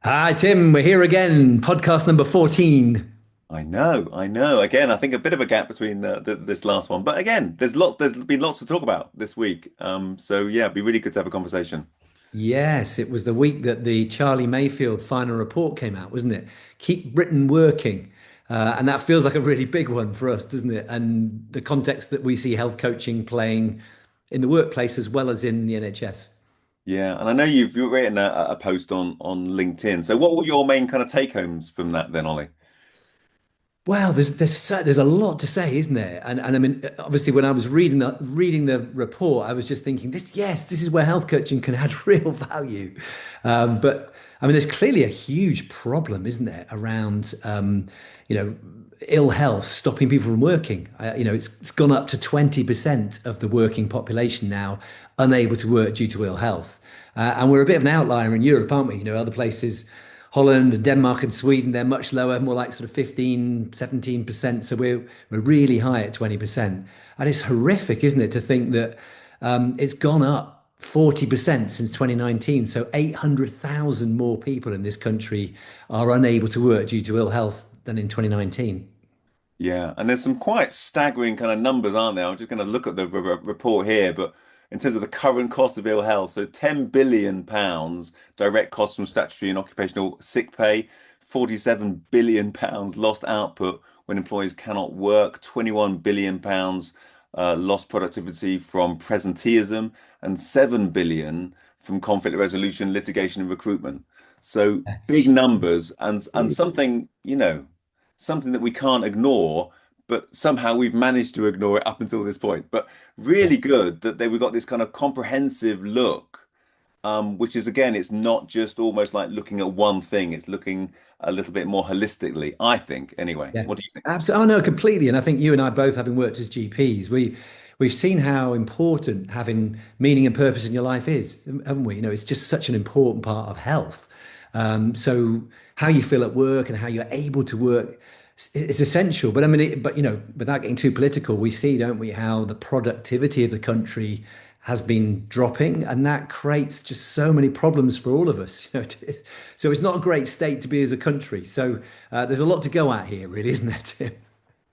Hi, Tim. We're here again. Podcast number 14. I know, I know. Again, I think a bit of a gap between this last one, but again, there's been lots to talk about this week. So yeah, it'd be really good to have a conversation. Yes, it was the week that the Charlie Mayfield final report came out, wasn't it? Keep Britain working. And that feels like a really big one for us, doesn't it? And the context that we see health coaching playing in the workplace as well as in the NHS. Yeah, and I know you've written a post on LinkedIn. So what were your main kind of take homes from that then, Ollie? Well, there's a lot to say, isn't there? And I mean, obviously, when I was reading the report, I was just thinking, this is where health coaching can add real value. But I mean, there's clearly a huge problem, isn't there, around you know ill health stopping people from working. It's gone up to 20% of the working population now unable to work due to ill health, and we're a bit of an outlier in Europe, aren't we? Other places. Holland and Denmark and Sweden, they're much lower, more like sort of 15, 17%. So we're really high at 20%. And it's horrific, isn't it, to think that it's gone up 40% since 2019. So 800,000 more people in this country are unable to work due to ill health than in 2019. Yeah, and there's some quite staggering kind of numbers, aren't there? I'm just going to look at the report here, but in terms of the current cost of ill health, so £10 billion direct costs from statutory and occupational sick pay, £47 billion lost output when employees cannot work, £21 billion lost productivity from presenteeism, and £7 billion from conflict resolution, litigation, and recruitment. So big Yes. numbers and something that we can't ignore, but somehow we've managed to ignore it up until this point. But Yeah. really good that we've got this kind of comprehensive look, which is again, it's not just almost like looking at one thing, it's looking a little bit more holistically, I think. Anyway, Yeah, what do you think? absolutely. Oh no, completely. And I think you and I both, having worked as GPs, we've seen how important having meaning and purpose in your life is, haven't we? It's just such an important part of health. So how you feel at work and how you're able to work is essential. But I mean, without getting too political, we see, don't we, how the productivity of the country has been dropping, and that creates just so many problems for all of us. So it's not a great state to be as a country. So there's a lot to go at here, really, isn't there, Tim?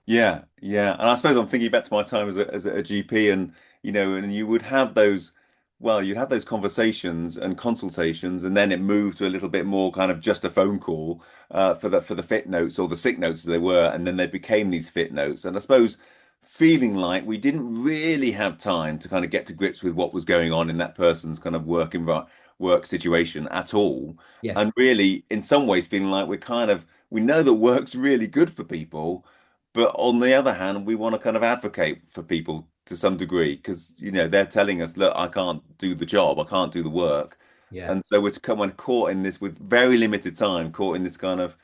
Yeah, yeah. And I suppose I'm thinking back to my time as a GP and you would have you'd have those conversations and consultations, and then it moved to a little bit more kind of just a phone call for the fit notes or the sick notes as they were, and then they became these fit notes. And I suppose feeling like we didn't really have time to kind of get to grips with what was going on in that person's kind of work situation at all. Yes. And really, in some ways, feeling like we know that work's really good for people, but on the other hand, we want to kind of advocate for people to some degree because, they're telling us, look, I can't do the job, I can't do the work. Yeah. And so we're kind of caught in this with very limited time, caught in this kind of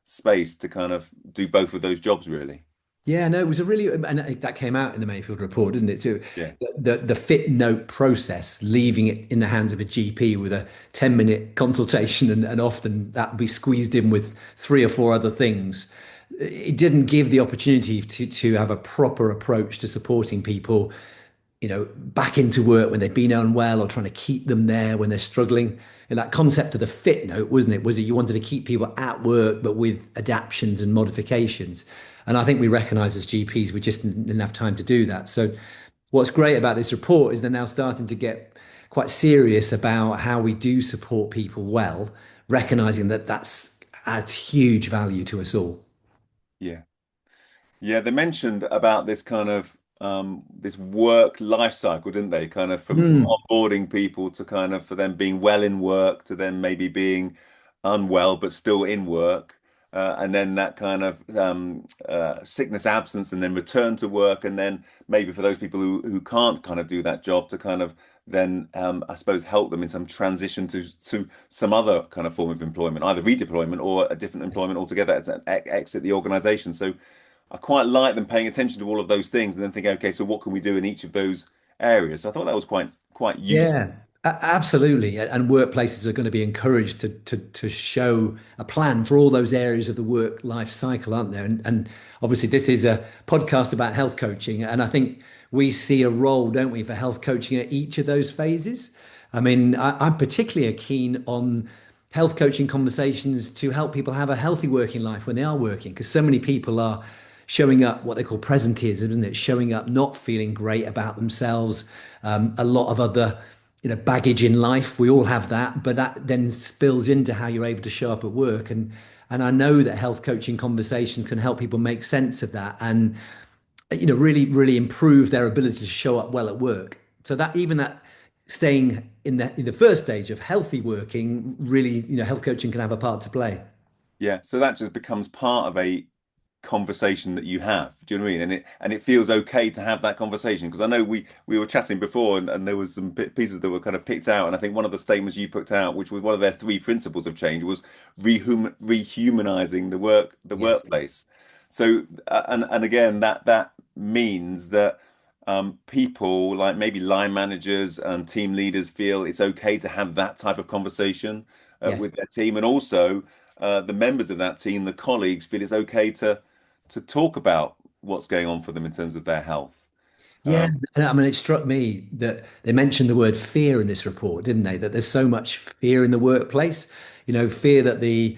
space to kind of do both of those jobs, really. Yeah, no, it was a really, and that came out in the Mayfield report, didn't it? So Yeah. the fit note process, leaving it in the hands of a GP with a 10-minute consultation, and often that would be squeezed in with three or four other things. It didn't give the opportunity to have a proper approach to supporting people back into work when they've been unwell or trying to keep them there when they're struggling. And that concept of the fit note, wasn't it? Was that you wanted to keep people at work, but with adaptations and modifications. And I think we recognize as GPs, we just didn't have time to do that. So what's great about this report is they're now starting to get quite serious about how we do support people well, recognizing that that's adds huge value to us all. Yeah. Yeah, they mentioned about this kind of this work life cycle, didn't they? Kind of from Mm. onboarding people to kind of for them being well in work to then maybe being unwell but still in work. And then that kind of sickness absence and then return to work and then maybe for those people who can't kind of do that job to kind of then I suppose help them in some transition to some other kind of form of employment, either redeployment or a different employment altogether to exit the organization. So I quite like them paying attention to all of those things and then thinking, okay, so what can we do in each of those areas? So I thought that was quite useful. Yeah, absolutely. And workplaces are going to be encouraged to show a plan for all those areas of the work life cycle, aren't there? And obviously, this is a podcast about health coaching, and I think we see a role, don't we, for health coaching at each of those phases. I mean, I'm particularly keen on health coaching conversations to help people have a healthy working life when they are working, because so many people are showing up what they call presenteeism, isn't it? Showing up not feeling great about themselves. A lot of other, baggage in life. We all have that, but that then spills into how you're able to show up at work. And I know that health coaching conversations can help people make sense of that and really, really improve their ability to show up well at work. So that even that staying in the first stage of healthy working, really, health coaching can have a part to play. Yeah, so that just becomes part of a conversation that you have. Do you know what I mean? And it feels okay to have that conversation because I know we were chatting before and there was some pieces that were kind of picked out. And I think one of the statements you picked out, which was one of their three principles of change, was rehumanizing the Yes. workplace. So and again that means that people like maybe line managers and team leaders feel it's okay to have that type of conversation Yes. with their team, and also the members of that team, the colleagues, feel it's okay to talk about what's going on for them in terms of their health. Yeah, Um, and I mean, it struck me that they mentioned the word fear in this report, didn't they? That there's so much fear in the workplace, fear that the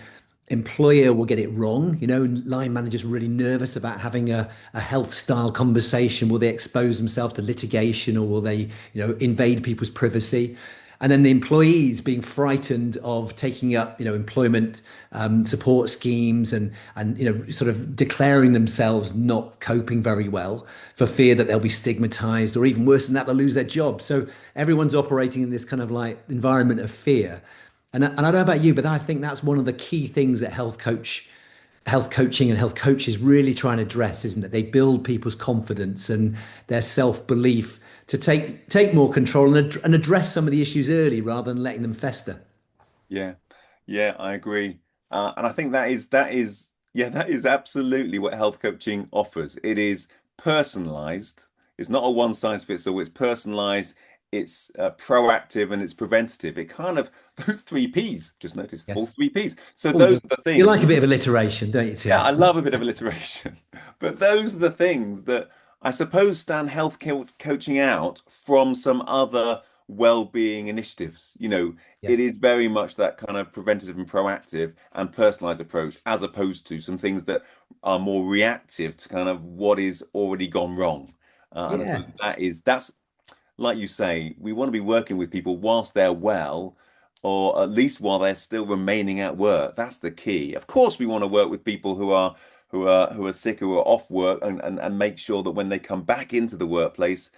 employer will get it wrong. Line managers are really nervous about having a health style conversation. Will they expose themselves to litigation or will they, invade people's privacy? And then the employees being frightened of taking up, employment support schemes and sort of declaring themselves not coping very well for fear that they'll be stigmatized or even worse than that, they'll lose their job. So everyone's operating in this kind of like environment of fear. And I don't know about you, but I think that's one of the key things that health coaching and health coaches really try and address, isn't it? They build people's confidence and their self-belief to take more control and address some of the issues early rather than letting them fester. yeah, yeah, I agree. And I think that is yeah, that is absolutely what health coaching offers. It is personalized. It's not a one size fits all. It's personalized. It's proactive and it's preventative. It kind of those three P's. Just notice all Yes. three P's. So Oh, those are the you like things. a bit of alliteration, don't you, Yeah, Tim? I love a bit of alliteration, but those are the things that I suppose stand coaching out from some other well-being initiatives. It Yes. is very much that kind of preventative and proactive and personalized approach, as opposed to some things that are more reactive to kind of what is already gone wrong. And I Yeah. suppose that's like you say, we want to be working with people whilst they're well, or at least while they're still remaining at work. That's the key. Of course, we want to work with people who are sick, who are off work, and make sure that when they come back into the workplace,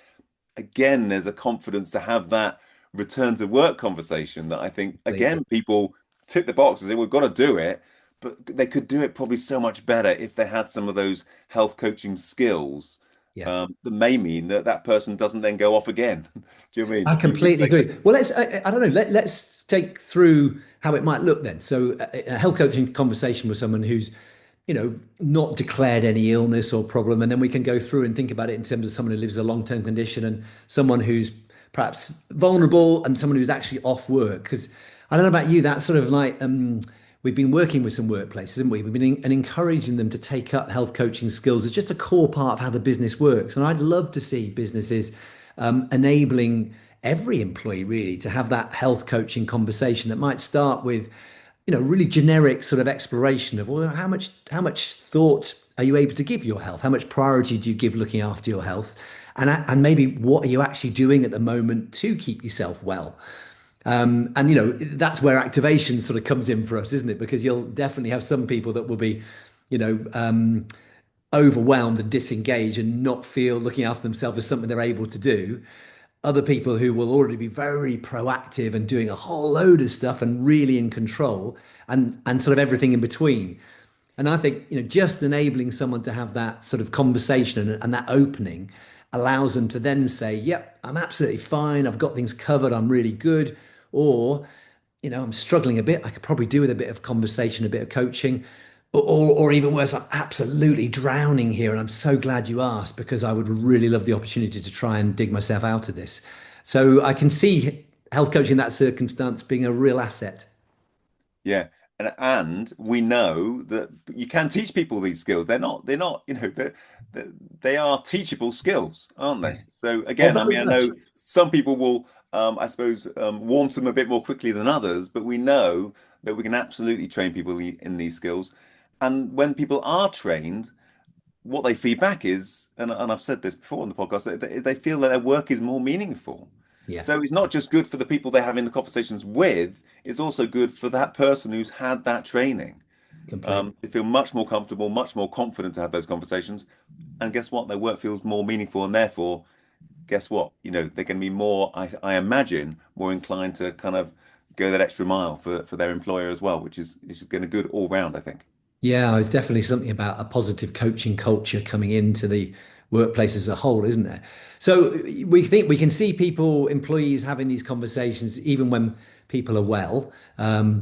again, there's a confidence to have that return to work conversation that I think again people tick the boxes. We've got to do it, but they could do it probably so much better if they had some of those health coaching skills. Yeah. That may mean that that person doesn't then go off again. Do you know what I mean? I completely agree. Well, I don't know, let's take through how it might look then. So a health coaching conversation with someone who's, not declared any illness or problem. And then we can go through and think about it in terms of someone who lives a long-term condition and someone who's perhaps vulnerable and someone who's actually off work. Because I don't know about you, that's sort of like we've been working with some workplaces, haven't we? We've been and encouraging them to take up health coaching skills. It's just a core part of how the business works. And I'd love to see businesses enabling every employee really to have that health coaching conversation that might start with, really generic sort of exploration of, well, how much thought are you able to give your health? How much priority do you give looking after your health? And maybe what are you actually doing at the moment to keep yourself well? And that's where activation sort of comes in for us, isn't it? Because you'll definitely have some people that will be, you know, overwhelmed and disengaged and not feel looking after themselves as something they're able to do. Other people who will already be very proactive and doing a whole load of stuff and really in control and sort of everything in between. And I think, just enabling someone to have that sort of conversation and that opening allows them to then say, yep, I'm absolutely fine. I've got things covered. I'm really good. Or, I'm struggling a bit. I could probably do with a bit of conversation, a bit of coaching. Or even worse, I'm absolutely drowning here. And I'm so glad you asked because I would really love the opportunity to try and dig myself out of this. So I can see health coaching in that circumstance being a real asset. Yeah. And we know that you can teach people these skills. They're not, they are teachable skills, aren't they? Yes. So Oh, again, I very mean, I much. know some people will, I suppose, warm to them a bit more quickly than others, but we know that we can absolutely train people in these skills. And when people are trained, what they feedback is, and I've said this before on the podcast, they feel that their work is more meaningful. Yeah, So it's not just good for the people they're having the conversations with, it's also good for that person who's had that training. completely. They feel much more comfortable, much more confident to have those conversations. And guess what? Their work feels more meaningful, and therefore, guess what? They're going to be more, I imagine, more inclined to kind of go that extra mile for their employer as well, which is going to good all round, I think. Yeah, it's definitely something about a positive coaching culture coming into the workplace as a whole, isn't there? So we think we can see people, employees having these conversations even when people are well,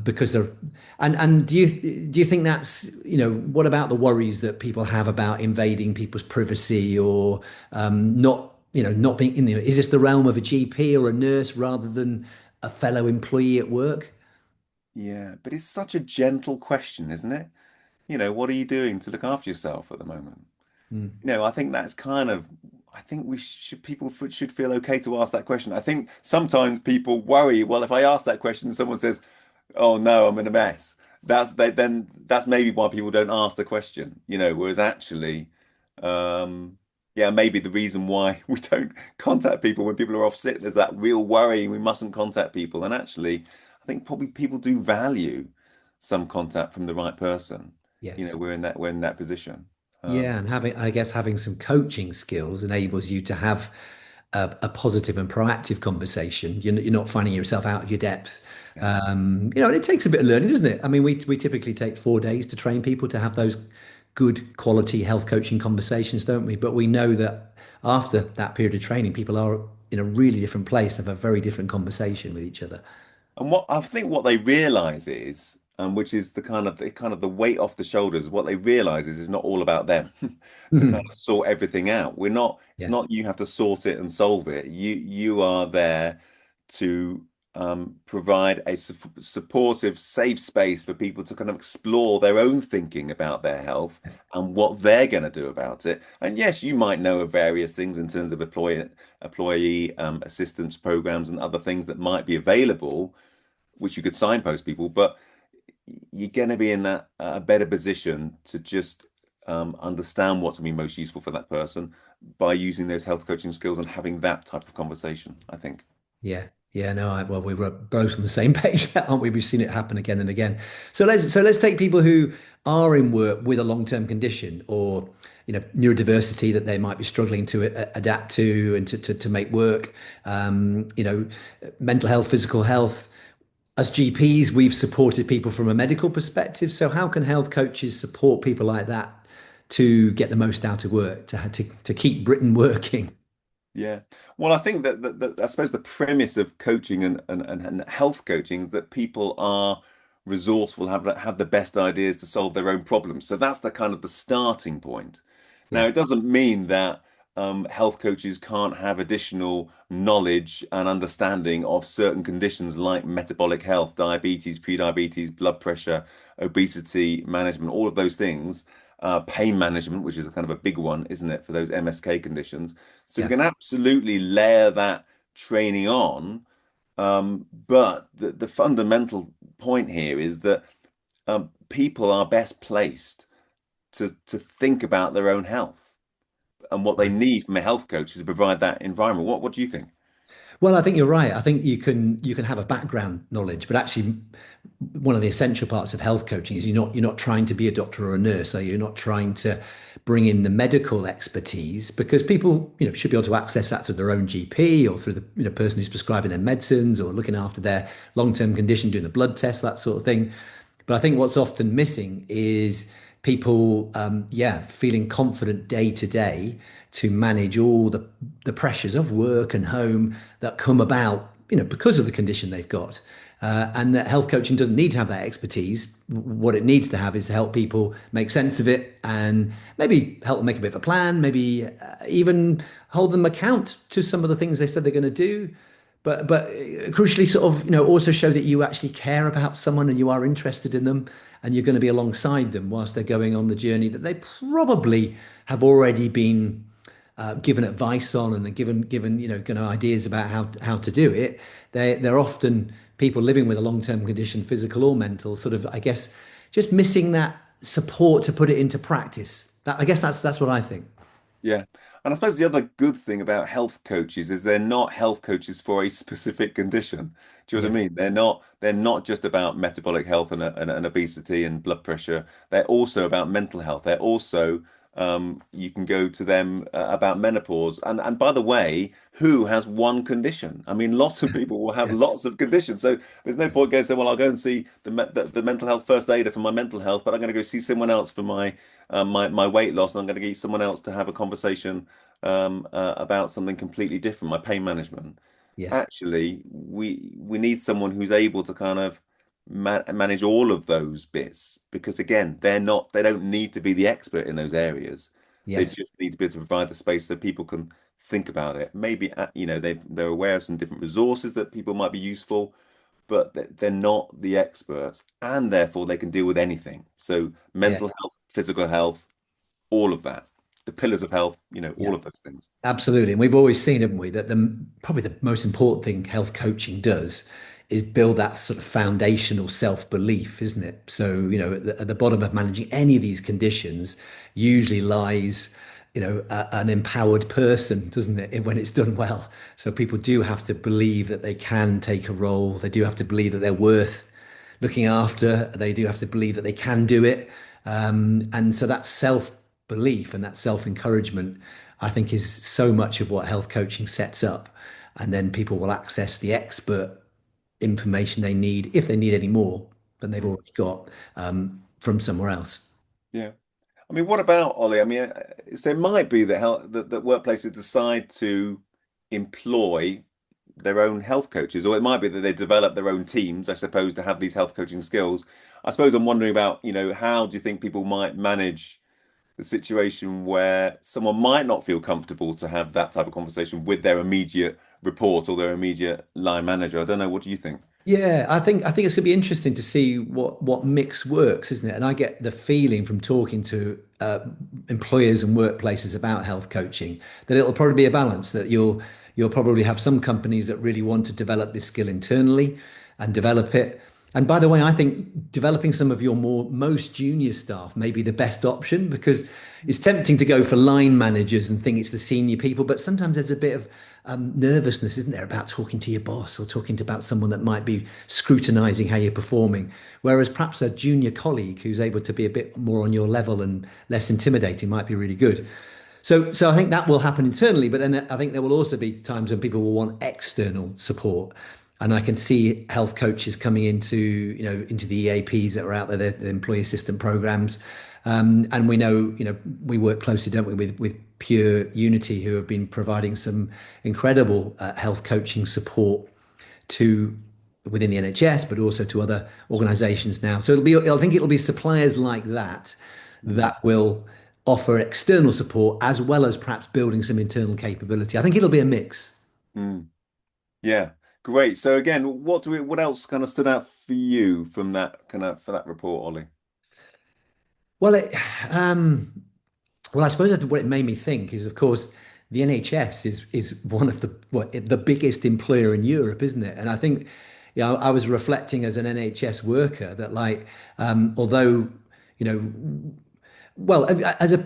because they're and do you think that's, what about the worries that people have about invading people's privacy or not being in there? Is this the realm of a GP or a nurse rather than a fellow employee at work? Yeah, but it's such a gentle question, isn't it? What are you doing to look after yourself at the moment? Mm. I think that's kind of, I think people should feel okay to ask that question. I think sometimes people worry, well, if I ask that question, someone says, oh no, I'm in a mess. Then that's maybe why people don't ask the question, whereas actually, um, yeah, maybe the reason why we don't contact people when people are off sick, there's that real worry we mustn't contact people. And actually, I think probably people do value some contact from the right person. Yes. We're in that position. Yeah, and I guess having some coaching skills enables you to have a positive and proactive conversation. You're not finding yourself out of your depth. Exactly. And it takes a bit of learning, doesn't it? I mean, we typically take 4 days to train people to have those good quality health coaching conversations, don't we? But we know that after that period of training, people are in a really different place, have a very different conversation with each other. And what I think what they realize is, which is the weight off the shoulders, what they realize is it's not all about them to kind of sort everything out. It's Yeah, not you have to sort it and solve it. You are there to provide a supportive, safe space for people to kind of explore their own thinking about their health and what they're going to do about it. And yes, you might know of various things in terms of employee assistance programs and other things that might be available, which you could signpost people, but you're going to be in that a better position to just understand what's going to be most useful for that person by using those health coaching skills and having that type of conversation, I think. yeah, yeah. No, well, we were both on the same page, aren't we? We've seen it happen again and again. So let's take people who are in work with a long-term condition or neurodiversity that they might be struggling to adapt to and to make work. Mental health, physical health. As GPs, we've supported people from a medical perspective. So how can health coaches support people like that to get the most out of work, to keep Britain working? Yeah. Well, I think that I suppose the premise of coaching and health coaching is that people are resourceful, have the best ideas to solve their own problems. So that's the kind of the starting point. Now, Yeah, it doesn't mean that health coaches can't have additional knowledge and understanding of certain conditions like metabolic health, diabetes, prediabetes, blood pressure, obesity management, all of those things. Pain management, which is a kind of a big one, isn't it, for those MSK conditions? So we yeah, can absolutely layer that training on. But the fundamental point here is that people are best placed to think about their own health and what they right. need from a health coach is to provide that environment. What do you think? Well, I think you're right. I think you can have a background knowledge, but actually one of the essential parts of health coaching is you're not trying to be a doctor or a nurse. So you're not trying to bring in the medical expertise because people, should be able to access that through their own GP or through the person who's prescribing their medicines or looking after their long-term condition, doing the blood test, that sort of thing. But I think what's often missing is people, feeling confident day to day to manage all the pressures of work and home that come about, because of the condition they've got. And that health coaching doesn't need to have that expertise. What it needs to have is to help people make sense of it and maybe help them make a bit of a plan, maybe even hold them account to some of the things they said they're going to do. But crucially, sort of, also show that you actually care about someone and you are interested in them and you're going to be alongside them whilst they're going on the journey that they probably have already been given advice on and given ideas about how to do it. They're often people living with a long-term condition, physical or mental, sort of, I guess, just missing that support to put it into practice. I guess that's what I think. Yeah. And I suppose the other good thing about health coaches is they're not health coaches for a specific condition. Do you know Yeah. what I mean? They're not just about metabolic health and obesity and blood pressure. They're also about mental health. They're also you can go to them about menopause. And by the way, who has one condition? I mean, lots of people will have Yeah. lots of conditions. So there's no point going saying, well, I'll go and see the mental health first aider for my mental health, but I'm going to go see someone else for my weight loss, and I'm going to get someone else to have a conversation about something completely different, my pain management. Yes. Actually, we need someone who's able to kind of manage all of those bits because again, they don't need to be the expert in those areas. They Yes. just need to be able to provide the space so people can think about it. Maybe they're aware of some different resources that people might be useful, but they're not the experts, and therefore they can deal with anything. So Yeah. mental health, physical health, all of that, the pillars of health, Yeah. all of those things. Absolutely. And we've always seen, haven't we, that probably the most important thing health coaching does is build that sort of foundational self-belief, isn't it? So, at the bottom of managing any of these conditions usually lies, an empowered person, doesn't it, when it's done well. So people do have to believe that they can take a role. They do have to believe that they're worth looking after. They do have to believe that they can do it. And so that self belief and that self encouragement, I think, is so much of what health coaching sets up. And then people will access the expert information they need, if they need any more than they've Mm, already got, from somewhere else. yeah. I mean, what about Ollie? I mean, so it might be that that workplaces decide to employ their own health coaches, or it might be that they develop their own teams, I suppose, to have these health coaching skills. I suppose I'm wondering about, how do you think people might manage the situation where someone might not feel comfortable to have that type of conversation with their immediate report or their immediate line manager? I don't know. What do you think? Yeah, I think it's going to be interesting to see what mix works, isn't it? And I get the feeling from talking to employers and workplaces about health coaching that it'll probably be a balance. That you'll probably have some companies that really want to develop this skill internally and develop it. And by the way, I think developing some of your most junior staff may be the best option because it's tempting to go for line managers and think it's the senior people, but sometimes there's a bit of nervousness, isn't there, about talking to your boss or talking to about someone that might be scrutinizing how you're performing. Whereas perhaps a junior colleague who's able to be a bit more on your level and less intimidating might be really good. So I think that will happen internally, but then I think there will also be times when people will want external support. And I can see health coaches coming into the EAPs that are out there, the employee assistant programs. And we know, we work closely, don't we, with Pure Unity, who have been providing some incredible health coaching support to within the NHS, but also to other organisations now. So I think it'll be suppliers like that Mm, that will offer external support as well as perhaps building some internal capability. I think it'll be a mix. mm. Yeah, great. So again, what else kind of stood out for you from that kind of for that report, Ollie? Well, um, Well, I suppose that what it made me think is, of course, the NHS is one of the biggest employer in Europe, isn't it? And I think, I was reflecting as an NHS worker that, like, although, you know, well, as a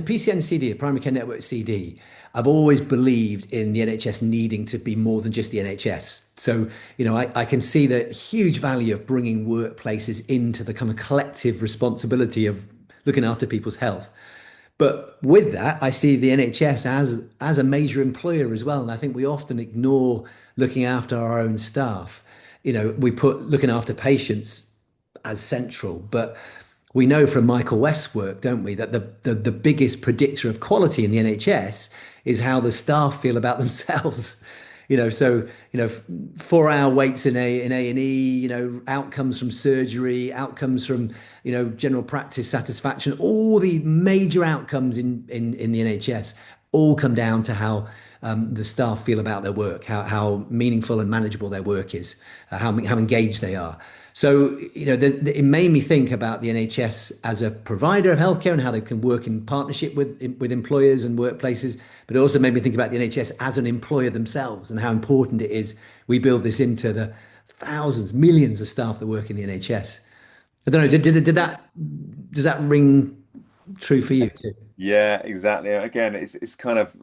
PCN CD, a primary care network CD, I've always believed in the NHS needing to be more than just the NHS. So, I can see the huge value of bringing workplaces into the kind of collective responsibility of looking after people's health. But with that, I see the NHS as a major employer as well. And I think we often ignore looking after our own staff. We put looking after patients as central, but we know from Michael West's work, don't we, that the biggest predictor of quality in the NHS is how the staff feel about themselves. So 4 hour waits in A&E, outcomes from surgery, outcomes from general practice satisfaction, all the major outcomes in the NHS all come down to how the staff feel about their work, how meaningful and manageable their work is, how engaged they are. So, it made me think about the NHS as a provider of healthcare and how they can work in partnership with employers and workplaces. But it also made me think about the NHS as an employer themselves and how important it is we build this into the thousands, millions of staff that work in the NHS. I don't know, did that, does that ring true for you too? Yeah, exactly. Again, it's kind of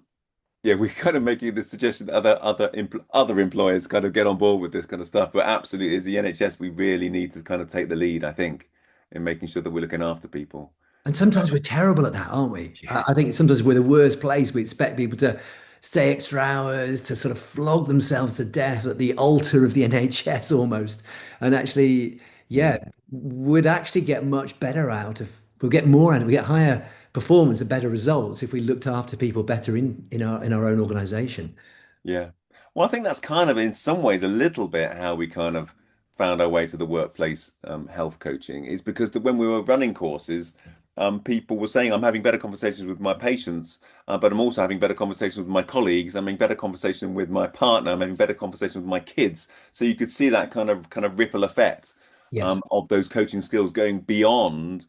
yeah, we're kind of making the suggestion that other employers kind of get on board with this kind of stuff. But absolutely, as the NHS, we really need to kind of take the lead, I think, in making sure that we're looking after people. And sometimes we're terrible at that, aren't we? Yeah. I think sometimes we're the worst place. We expect people to stay extra hours, to sort of flog themselves to death at the altar of the NHS almost. And actually, Yeah. yeah, would actually get much better out of, we'll get more out of, we get higher performance and better results if we looked after people better in our own organization. Yeah. Well, I think that's kind of in some ways a little bit how we kind of found our way to the workplace health coaching is because when we were running courses, people were saying, I'm having better conversations with my patients, but I'm also having better conversations with my colleagues. I'm having better conversation with my partner. I'm having better conversation with my kids. So you could see that kind of ripple effect Yes. of those coaching skills going beyond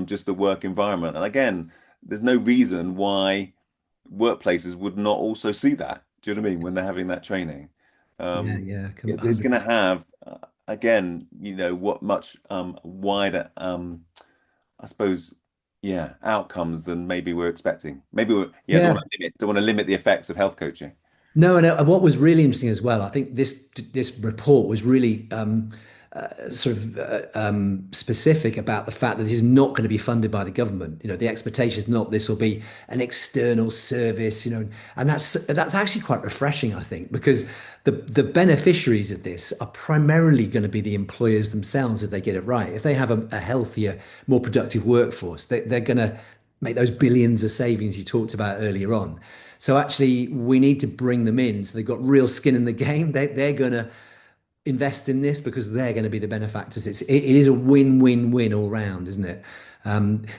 just the work environment. And again, there's no reason why workplaces would not also see that. Do you know what I mean? When they're having that training, Yeah, um, yeah, it's going to 100%. have again, what much wider, I suppose, yeah, outcomes than maybe we're expecting. Maybe yeah, Yeah. don't want to limit the effects of health coaching. No, and what was really interesting as well, I think this report was really sort of specific about the fact that this is not going to be funded by the government. You know, the expectation is not this will be an external service. You know, and that's actually quite refreshing, I think, because the beneficiaries of this are primarily going to be the employers themselves if they get it right. If they have a healthier, more productive workforce, they're going to make those billions of savings you talked about earlier on. So actually, we need to bring them in. So they've got real skin in the game. They're going to invest in this because they're going to be the benefactors. It is a win-win-win all round, isn't it?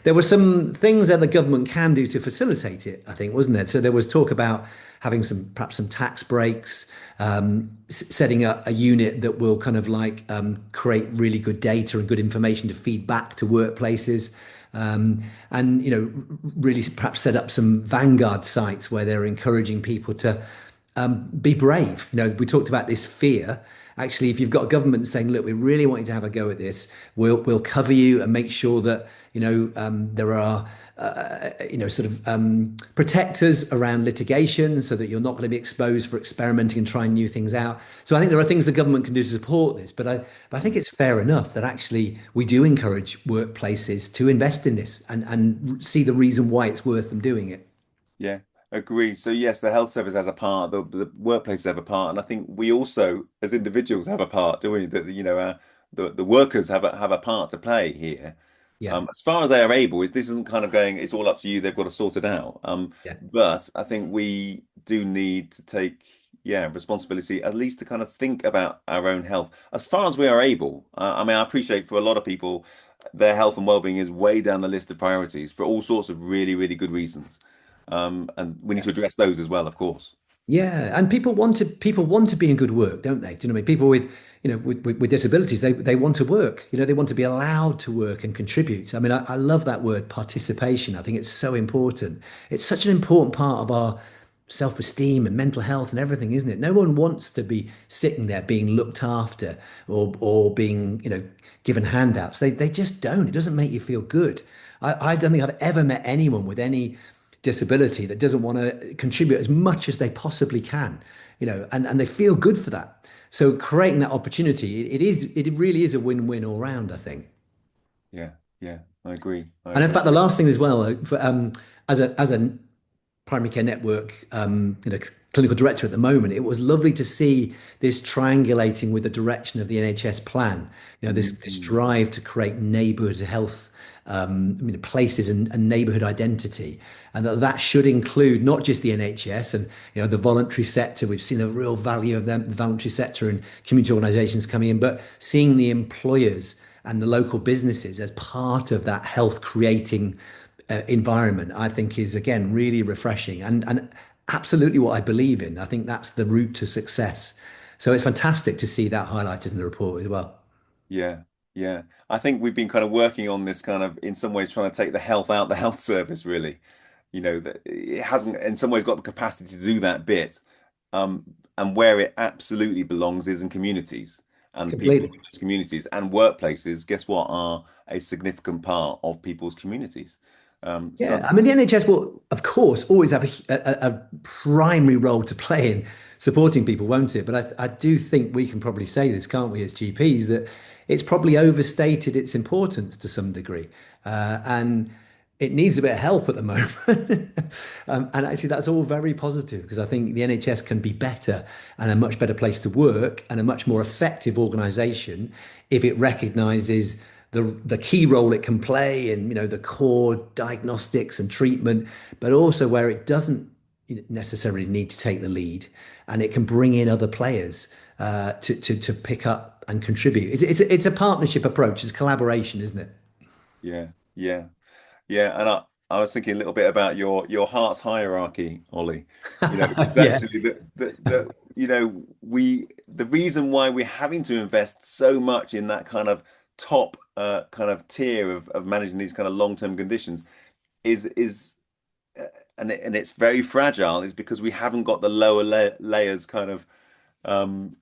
There were some things that the government can do to facilitate it, I think, wasn't there? So there was talk about having perhaps some tax breaks, setting up a unit that will kind of like create really good data and good information to feed back to workplaces. And really perhaps set up some vanguard sites where they're encouraging people to be brave. You know, we talked about this fear. Actually, if you've got a government saying, "Look, we really want you to have a go at this. We'll cover you and make sure that there are sort of protectors around litigation, so that you're not going to be exposed for experimenting and trying new things out." So I think there are things the government can do to support this, but I think it's fair enough that actually we do encourage workplaces to invest in this and see the reason why it's worth them doing it. Yeah, agree. So yes, the health service has a part, the workplaces have a part, and I think we also, as individuals, have a part, do we? That the workers have a part to play here. Yeah, As far as they are able, is this isn't kind of going, it's all up to you, they've got to sort it out. yeah, But I think we do need to take, yeah, responsibility, at least to kind of think about our own health as far as we are able. I mean, I appreciate for a lot of people, their health and well-being is way down the list of priorities for all sorts of really, really good reasons. And we need yeah. to address those as well, of course. Yeah, and people want to be in good work, don't they? Do you know what I mean? People with disabilities, they want to work. You know, they want to be allowed to work and contribute. I mean, I love that word participation. I think it's so important. It's such an important part of our self-esteem and mental health and everything, isn't it? No one wants to be sitting there being looked after or being, given handouts. They just don't. It doesn't make you feel good. I don't think I've ever met anyone with any disability that doesn't want to contribute as much as they possibly can, and they feel good for that. So creating that opportunity, it really is a win-win all round, I think. Yeah, yeah, I agree. I And in agree. fact, the last thing as well, as a primary care network, clinical director at the moment, it was lovely to see this triangulating with the direction of the NHS plan. This Mhm. drive to create neighbourhood health, places and neighbourhood identity, and that should include not just the NHS and the voluntary sector. We've seen the real value of them, the voluntary sector and community organisations coming in, but seeing the employers and the local businesses as part of that health creating environment, I think is again really refreshing and absolutely what I believe in. I think that's the route to success. So it's fantastic to see that highlighted in the report as well. Yeah, yeah. I think we've been kind of working on this kind of in some ways trying to take the health out the health service, really. That it hasn't in some ways got the capacity to do that bit. And where it absolutely belongs is in communities. and people Completely. in those communities and workplaces, guess what, are a significant part of people's communities. So I Yeah, think, I mean, the NHS will, of course, always have a primary role to play in supporting people, won't it? But I do think we can probably say this, can't we, as GPs, that it's probably overstated its importance to some degree. And it needs a bit of help at the moment. And actually, that's all very positive because I think the NHS can be better and a much better place to work and a much more effective organisation if it recognises the key role it can play in, the core diagnostics and treatment, but also where it doesn't necessarily need to take the lead, and it can bring in other players to pick up and contribute. It's a partnership approach. It's collaboration, isn't it? yeah, yeah. Yeah, and I was thinking a little bit about your heart's hierarchy, Ollie. It's Yeah, actually the reason why we're having to invest so much in that kind of top kind of tier of managing these kind of long-term conditions is and it's very fragile is because we haven't got the lower layers kind of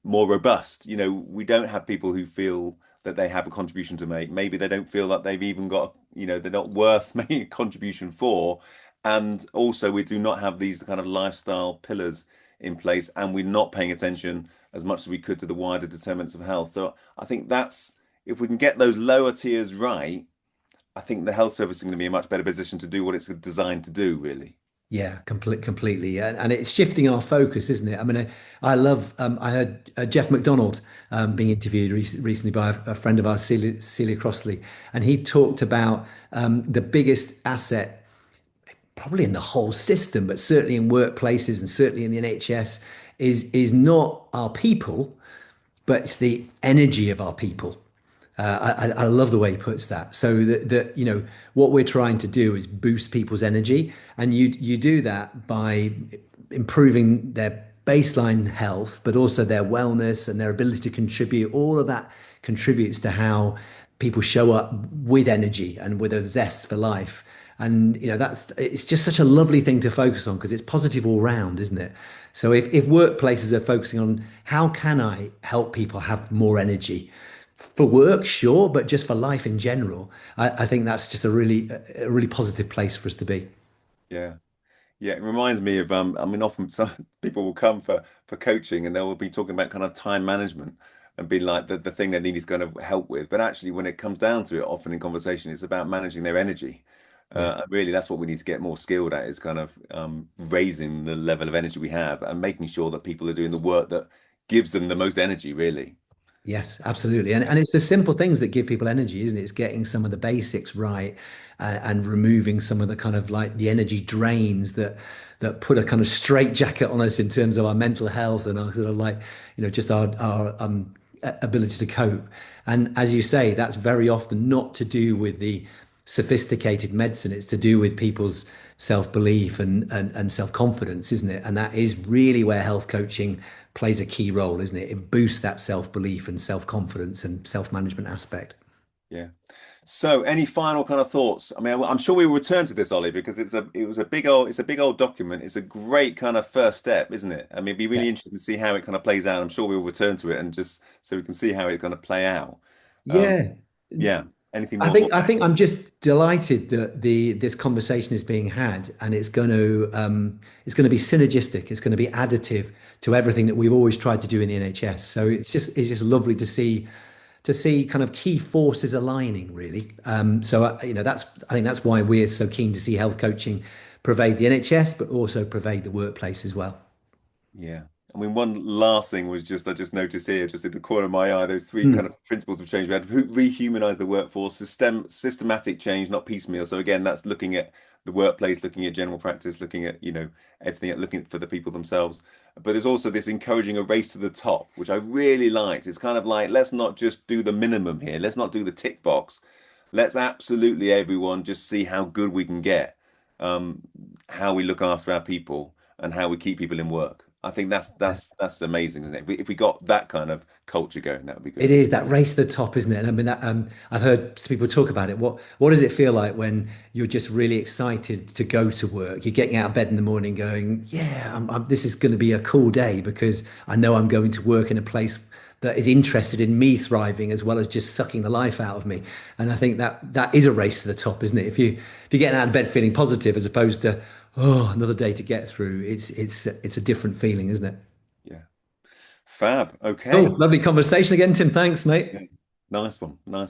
more robust. We don't have people who feel that they have a contribution to make. Maybe they don't feel that they've even got, they're not worth making a contribution for. And also, we do not have these kind of lifestyle pillars in place, and we're not paying attention as much as we could to the wider determinants of health. So I think that's if we can get those lower tiers right, I think the health service is going to be in a much better position to do what it's designed to do, really. yeah, completely, and it's shifting our focus, isn't it? I mean, I love. I heard Jeff McDonald being interviewed recently by a friend of ours, Celia Crossley, and he talked about the biggest asset probably in the whole system, but certainly in workplaces and certainly in the NHS, is not our people, but it's the energy of our people. I love the way he puts that. So that what we're trying to do is boost people's energy, and you do that by improving their baseline health, but also their wellness and their ability to contribute. All of that contributes to how people show up with energy and with a zest for life. And that's it's just such a lovely thing to focus on because it's positive all round, isn't it? So if workplaces are focusing on how can I help people have more energy for work, sure, but just for life in general, I think that's just a really positive place for us to be. Yeah. Yeah, it reminds me of I mean, often some people will come for coaching and they will be talking about kind of time management and be like the thing they need is going to help with. But actually, when it comes down to it, often in conversation, it's about managing their energy. Yeah. And really, that's what we need to get more skilled at is kind of raising the level of energy we have and making sure that people are doing the work that gives them the most energy, really. Yes, absolutely. And it's the simple things that give people energy, isn't it? It's getting some of the basics right and removing some of the kind of like the energy drains that put a kind of straight jacket on us in terms of our mental health and our sort of like, just our ability to cope. And as you say, that's very often not to do with the sophisticated medicine. It's to do with people's self-belief and self-confidence, isn't it? And that is really where health coaching plays a key role, isn't it? It boosts that self-belief and self-confidence and self-management aspect. Yeah. So, any final kind of thoughts? I mean, I'm sure we will return to this, Ollie, because it's a big old document. It's a great kind of first step, isn't it? I mean, it'd be Yeah. really interesting to see how it kind of plays out. I'm sure we'll return to it and just so we can see how it's going to play out. Um, Yeah. yeah. Anything I more to think I think I'm just delighted that the this conversation is being had, and it's going to be synergistic. It's going to be additive to everything that we've always tried to do in the NHS. So it's just lovely to see kind of key forces aligning, really. So I think that's why we're so keen to see health coaching pervade the NHS, but also pervade the workplace as well. Yeah. I mean, one last thing was just I just noticed here, just in the corner of my eye, those three kind Mm. of principles of change. We had re-humanize the workforce, systematic change, not piecemeal. So again, that's looking at the workplace, looking at general practice, looking at, everything, looking for the people themselves. But there's also this encouraging a race to the top, which I really liked. It's kind of like, let's not just do the minimum here. Let's not do the tick box. Let's absolutely everyone just see how good we can get, um, how we look after our people and how we keep people in work. I think that's amazing, isn't it? If we got that kind of culture going, that would be It good. is that race to the top, isn't it? And I mean that I've heard people talk about it. What does it feel like when you're just really excited to go to work? You're getting out of bed in the morning, going, "Yeah, this is going to be a cool day because I know I'm going to work in a place that is interested in me thriving as well as just sucking the life out of me. And I think that that is a race to the top, isn't it? If you're getting out of bed feeling positive as opposed to, oh, another day to get through, it's a different feeling, isn't it? Yeah. Fab. Okay. Cool. Lovely conversation again, Tim. Thanks, Yeah. mate. Nice one. Nice